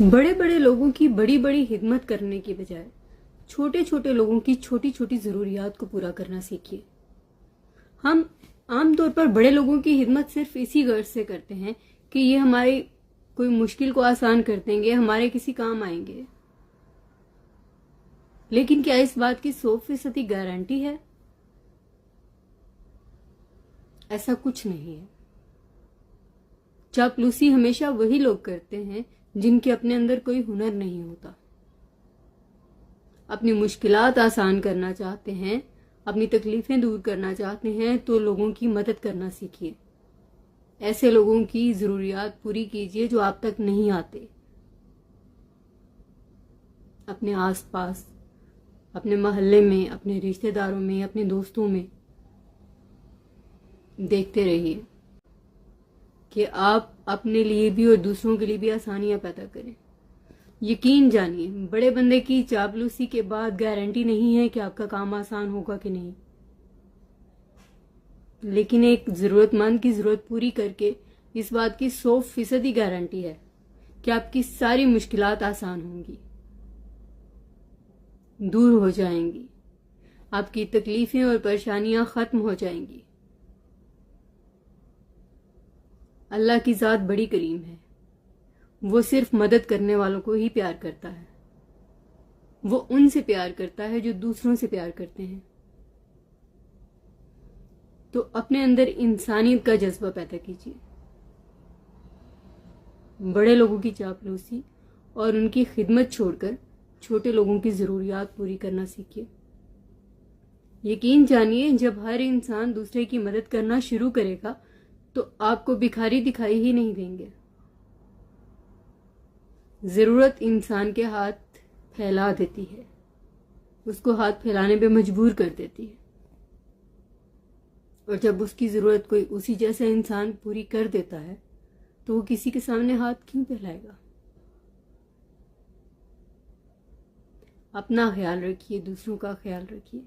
बड़े बड़े लोगों की बड़ी बड़ी हिम्मत करने की बजाय छोटे छोटे लोगों की छोटी छोटी जरूरियात को पूरा करना सीखिए। हम आमतौर पर बड़े लोगों की हिम्मत सिर्फ इसी गर्ज से करते हैं कि ये हमारी कोई मुश्किल को आसान कर देंगे, हमारे किसी काम आएंगे। लेकिन क्या इस बात की 100% गारंटी है? ऐसा कुछ नहीं है। चापलूसी हमेशा वही लोग करते हैं जिनके अपने अंदर कोई हुनर नहीं होता। अपनी मुश्किलात आसान करना चाहते हैं, अपनी तकलीफें दूर करना चाहते हैं तो लोगों की मदद करना सीखिए। ऐसे लोगों की जरूरियात पूरी कीजिए जो आप तक नहीं आते। अपने आसपास, अपने मोहल्ले में, अपने रिश्तेदारों में, अपने दोस्तों में देखते रहिए कि आप अपने लिए भी और दूसरों के लिए भी आसानियां पैदा करें। यकीन जानिए, बड़े बंदे की चापलूसी के बाद गारंटी नहीं है कि आपका काम आसान होगा कि नहीं, लेकिन एक जरूरतमंद की जरूरत पूरी करके इस बात की 100% गारंटी है कि आपकी सारी मुश्किलात आसान होंगी, दूर हो जाएंगी, आपकी तकलीफें और परेशानियां खत्म हो जाएंगी। अल्लाह की जात बड़ी करीम है। वो सिर्फ मदद करने वालों को ही प्यार करता है। वो उनसे प्यार करता है जो दूसरों से प्यार करते हैं। तो अपने अंदर इंसानियत का जज्बा पैदा कीजिए। बड़े लोगों की चापलूसी और उनकी खिदमत छोड़कर छोटे लोगों की जरूरियात पूरी करना सीखिए। यकीन जानिए, जब हर इंसान दूसरे की मदद करना शुरू करेगा तो आपको भिखारी दिखाई ही नहीं देंगे। जरूरत इंसान के हाथ फैला देती है, उसको हाथ फैलाने पे मजबूर कर देती है। और जब उसकी जरूरत कोई उसी जैसा इंसान पूरी कर देता है तो वो किसी के सामने हाथ क्यों फैलाएगा? अपना ख्याल रखिए, दूसरों का ख्याल रखिए।